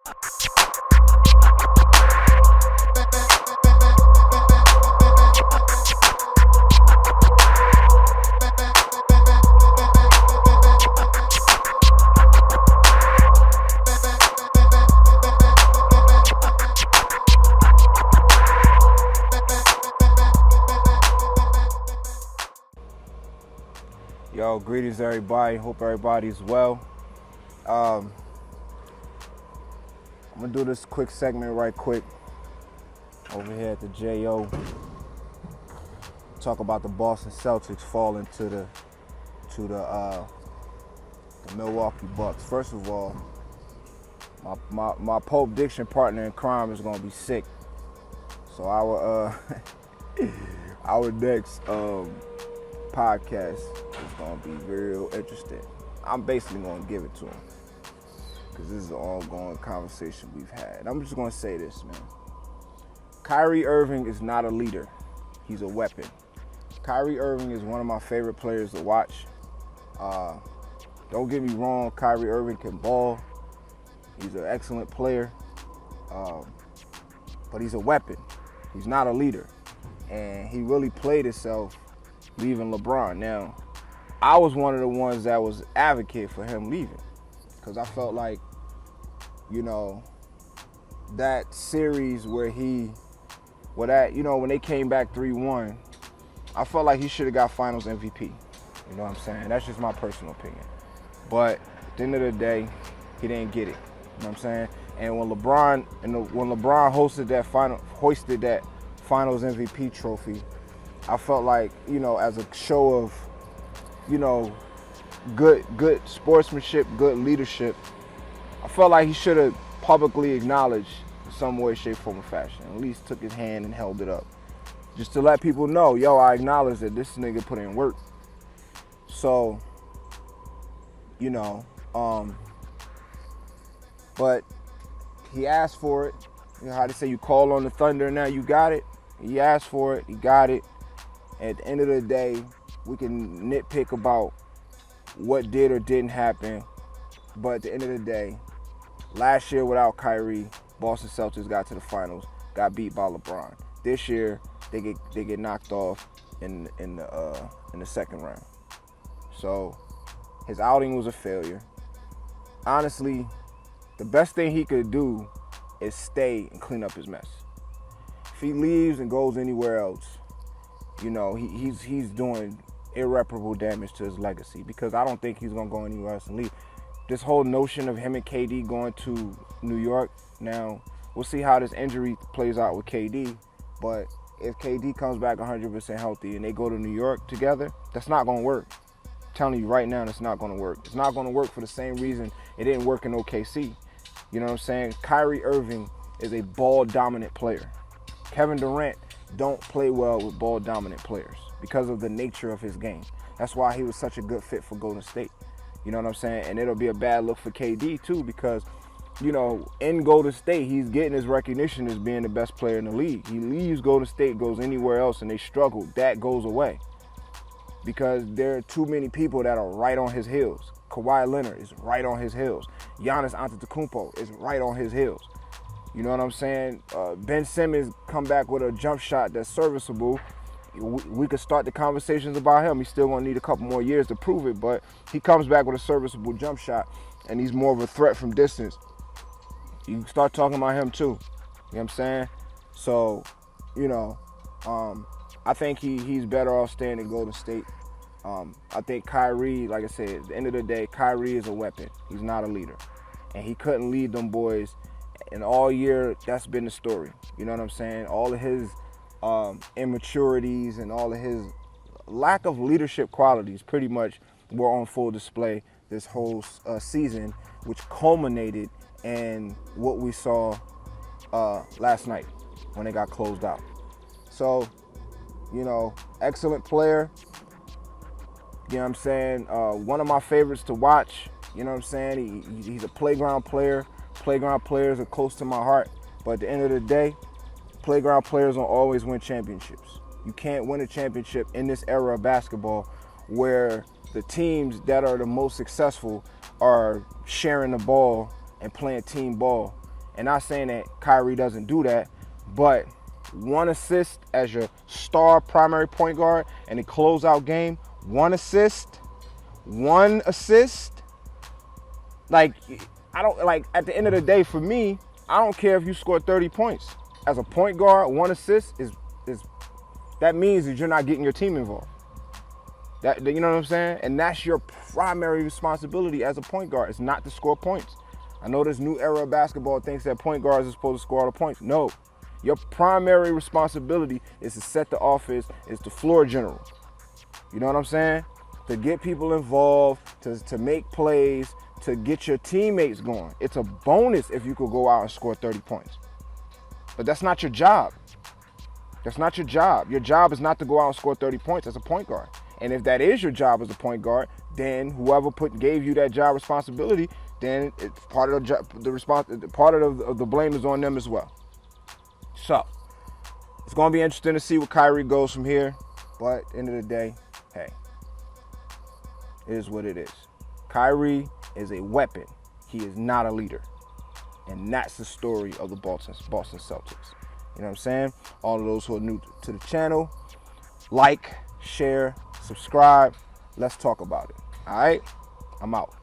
Yo, greetings everybody. Hope everybody's well. I'm gonna do this quick segment right quick over here at the JO. Talk about the Boston Celtics falling to the Milwaukee Bucks. First of all, my Pulp Diction partner in crime is gonna be sick. So our next podcast is going to be real interesting. I'm basically going to give it to him because this is an ongoing conversation we've had. I'm just going to say this, man. Kyrie Irving is not a leader. He's a weapon. Kyrie Irving is one of my favorite players to watch. Don't get me wrong, Kyrie Irving can ball. He's an excellent player. But he's a weapon. He's not a leader. And he really played himself leaving LeBron. Now, I was one of the ones that was advocate for him leaving because I felt like, that series where when they came back 3-1, I felt like he should have got Finals MVP. You know what I'm saying? That's just my personal opinion. But at the end of the day, he didn't get it. You know what I'm saying? And when LeBron hoisted that Finals MVP trophy, I felt like, as a show of, good sportsmanship, good leadership, I felt like he should have publicly acknowledged in some way, shape, form, or fashion. At least took his hand and held it up. Just to let people know, I acknowledge that this nigga put in work. So, but he asked for it. You know how they say you call on the thunder and now you got it? He asked for it, he got it. At the end of the day, we can nitpick about what did or didn't happen. But at the end of the day, last year without Kyrie, Boston Celtics got to the finals, got beat by LeBron. This year, they get knocked off in the second round. So his outing was a failure. Honestly, the best thing he could do is stay and clean up his mess. If he leaves and goes anywhere else, he's doing irreparable damage to his legacy because I don't think he's going to go anywhere else and leave. This whole notion of him and KD going to New York, now we'll see how this injury plays out with KD, but if KD comes back 100% healthy and they go to New York together, that's not going to work. I'm telling you right now, it's not going to work. It's not going to work for the same reason it didn't work in OKC. You know what I'm saying? Kyrie Irving is a ball-dominant player. Kevin Durant don't play well with ball-dominant players because of the nature of his game. That's why he was such a good fit for Golden State. You know what I'm saying? And it'll be a bad look for KD too because, in Golden State, he's getting his recognition as being the best player in the league. He leaves Golden State, goes anywhere else, and they struggle. That goes away because there are too many people that are right on his heels. Kawhi Leonard is right on his heels. Giannis Antetokounmpo is right on his heels. You know what I'm saying? Ben Simmons come back with a jump shot that's serviceable. We could start the conversations about him. He's still going to need a couple more years to prove it, but he comes back with a serviceable jump shot, and he's more of a threat from distance. You can start talking about him too. You know what I'm saying? So, I think he's better off staying in Golden State. I think Kyrie, like I said, at the end of the day, Kyrie is a weapon. He's not a leader. And he couldn't lead them boys. And all year, that's been the story. You know what I'm saying? All of his immaturities and all of his lack of leadership qualities pretty much were on full display this whole season, which culminated in what we saw last night when they got closed out. So, excellent player. You know what I'm saying? One of my favorites to watch. You know what I'm saying? He's a playground player. Playground players are close to my heart. But at the end of the day, playground players don't always win championships. You can't win a championship in this era of basketball where the teams that are the most successful are sharing the ball and playing team ball And not saying that Kyrie doesn't do that, but 1 assist as your star primary point guard in a closeout game, 1 assist. Like, I don't, like, at the end of the day, for me, I don't care if you score 30 points. As a point guard, 1 assist is that means that you're not getting your team involved. That, you know what I'm saying? And that's your primary responsibility as a point guard. It's not to score points. I know this new era of basketball thinks that point guards are supposed to score all the points. No. Your primary responsibility is to set the offense, is the floor general. You know what I'm saying? To get people involved, to make plays, to get your teammates going. It's a bonus if you could go out and score 30 points. But that's not your job. That's not your job. Your job is not to go out and score 30 points as a point guard. And if that is your job as a point guard, then whoever gave you that job responsibility, then it's part of the blame is on them as well. So, it's going to be interesting to see where Kyrie goes from here. But at the end of the day, hey, it is what it is. Kyrie is a weapon. He is not a leader. And that's the story of the Boston Celtics. You know what I'm saying? All of those who are new to the channel, like, share, subscribe. Let's talk about it. All right? I'm out.